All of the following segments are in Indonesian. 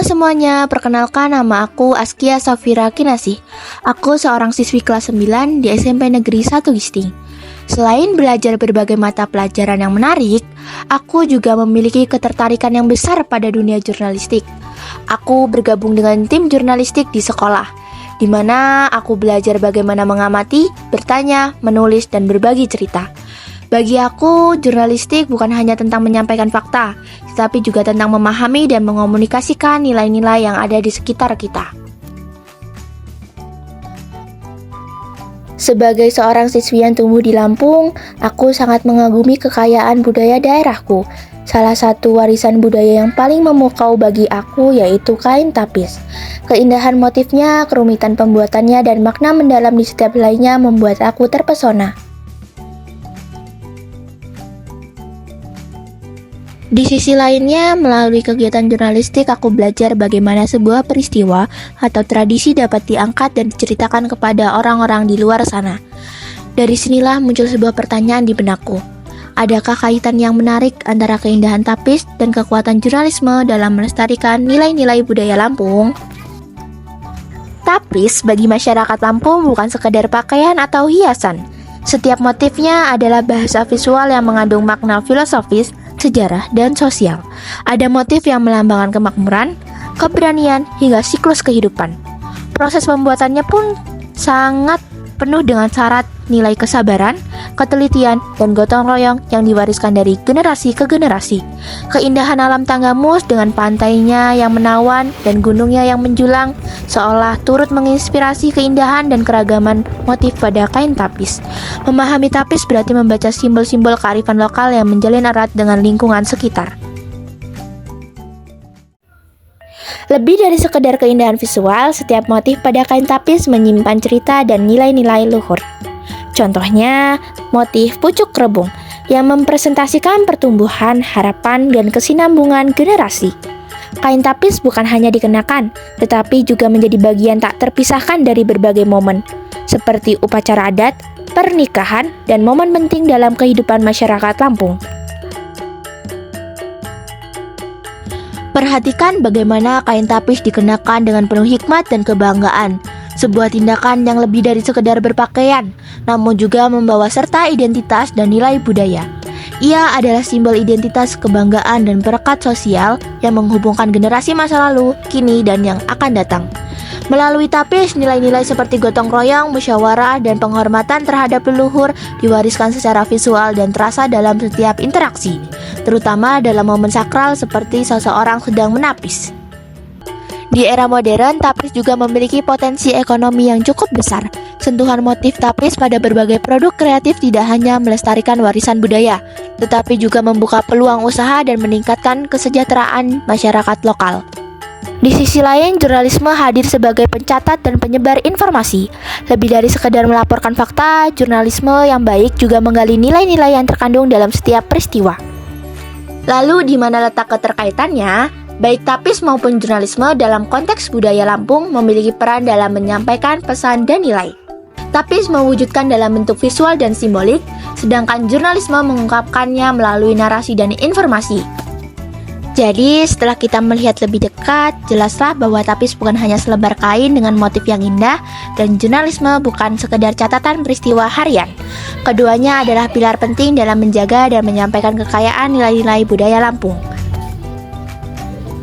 semuanya, perkenalkan nama aku Askia Safira Kinasih. Aku seorang siswi kelas 9 di SMP Negeri 1 Gisting. Selain belajar berbagai mata pelajaran yang menarik, aku juga memiliki ketertarikan yang besar pada dunia jurnalistik. Aku bergabung dengan tim jurnalistik di sekolah, di mana aku belajar bagaimana mengamati, bertanya, menulis, dan berbagi cerita. Bagi aku, jurnalistik bukan hanya tentang menyampaikan fakta, tetapi juga tentang memahami dan mengomunikasikan nilai-nilai yang ada di sekitar kita. Sebagai seorang siswi yang tumbuh di Lampung, aku sangat mengagumi kekayaan budaya daerahku. Salah satu warisan budaya yang paling memukau bagi aku yaitu kain tapis. Keindahan motifnya, kerumitan pembuatannya, dan makna mendalam di setiap helainya membuat aku terpesona. Di sisi lainnya, melalui kegiatan jurnalistik, aku belajar bagaimana sebuah peristiwa atau tradisi dapat diangkat dan diceritakan kepada orang-orang di luar sana. Dari sinilah muncul sebuah pertanyaan di benakku. Adakah kaitan yang menarik antara keindahan tapis dan kekuatan jurnalisme dalam melestarikan nilai-nilai budaya Lampung? Tapis bagi masyarakat Lampung bukan sekedar pakaian atau hiasan. Setiap motifnya adalah bahasa visual yang mengandung makna filosofis, sejarah, dan sosial. Ada motif yang melambangkan kemakmuran, keberanian, hingga siklus kehidupan. Proses pembuatannya pun sangat penuh dengan syarat nilai kesabaran, ketelitian, dan gotong royong yang diwariskan dari generasi ke generasi. Keindahan alam Tanggamus dengan pantainya yang menawan dan gunungnya yang menjulang seolah turut menginspirasi keindahan dan keragaman motif pada kain tapis. Memahami tapis berarti membaca simbol-simbol kearifan lokal yang menjalin erat dengan lingkungan sekitar. Lebih dari sekedar keindahan visual, setiap motif pada kain tapis menyimpan cerita dan nilai-nilai luhur. Contohnya, motif pucuk rebung yang mempresentasikan pertumbuhan, harapan, dan kesinambungan generasi. Kain tapis bukan hanya dikenakan, tetapi juga menjadi bagian tak terpisahkan dari berbagai momen, seperti upacara adat, pernikahan, dan momen penting dalam kehidupan masyarakat Lampung. Perhatikan bagaimana kain tapis dikenakan dengan penuh hikmat dan kebanggaan. Sebuah tindakan yang lebih dari sekedar berpakaian, namun juga membawa serta identitas dan nilai budaya. Ia adalah simbol identitas, kebanggaan, dan perekat sosial yang menghubungkan generasi masa lalu, kini, dan yang akan datang. Melalui tapis, nilai-nilai seperti gotong royong, musyawarah, dan penghormatan terhadap leluhur diwariskan secara visual dan terasa dalam setiap interaksi, terutama dalam momen sakral seperti seseorang sedang menapis. Di era modern, tapis juga memiliki potensi ekonomi yang cukup besar. Sentuhan motif tapis pada berbagai produk kreatif tidak hanya melestarikan warisan budaya, tetapi juga membuka peluang usaha dan meningkatkan kesejahteraan masyarakat lokal. Di sisi lain, jurnalisme hadir sebagai pencatat dan penyebar informasi. Lebih dari sekedar melaporkan fakta, jurnalisme yang baik juga menggali nilai-nilai yang terkandung dalam setiap peristiwa. Lalu, di mana letak keterkaitannya? Baik tapis maupun jurnalisme dalam konteks budaya Lampung memiliki peran dalam menyampaikan pesan dan nilai. Tapis mewujudkan dalam bentuk visual dan simbolik, sedangkan jurnalisme mengungkapkannya melalui narasi dan informasi. Jadi, setelah kita melihat lebih dekat, jelaslah bahwa tapis bukan hanya selebar kain dengan motif yang indah, dan jurnalisme bukan sekedar catatan peristiwa harian. Keduanya adalah pilar penting dalam menjaga dan menyampaikan kekayaan nilai-nilai budaya Lampung.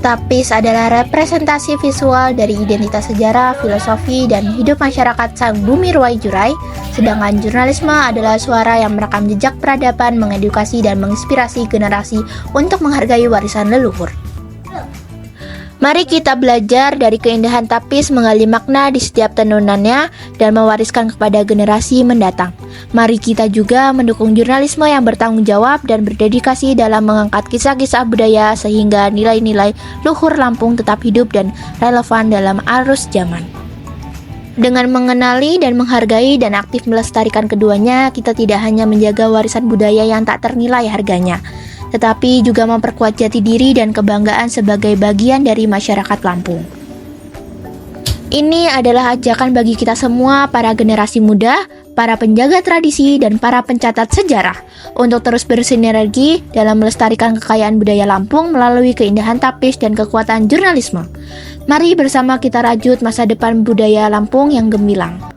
Tapis adalah representasi visual dari identitas sejarah, filosofi, dan hidup masyarakat Sang Bumi Ruwai Jurai, sedangkan jurnalisme adalah suara yang merekam jejak peradaban, mengedukasi, dan menginspirasi generasi untuk menghargai warisan leluhur. Mari kita belajar dari keindahan tapis, menggali makna di setiap tenunannya, dan mewariskan kepada generasi mendatang. Mari kita juga mendukung jurnalisme yang bertanggung jawab dan berdedikasi dalam mengangkat kisah-kisah budaya sehingga nilai-nilai luhur Lampung tetap hidup dan relevan dalam arus zaman. Dengan mengenali dan menghargai dan aktif melestarikan keduanya, kita tidak hanya menjaga warisan budaya yang tak ternilai harganya, tetapi juga memperkuat jati diri dan kebanggaan sebagai bagian dari masyarakat Lampung. Ini adalah ajakan bagi kita semua, para generasi muda, para penjaga tradisi, dan para pencatat sejarah, untuk terus bersinergi dalam melestarikan kekayaan budaya Lampung melalui keindahan tapis dan kekuatan jurnalisme. Mari bersama kita rajut masa depan budaya Lampung yang gemilang.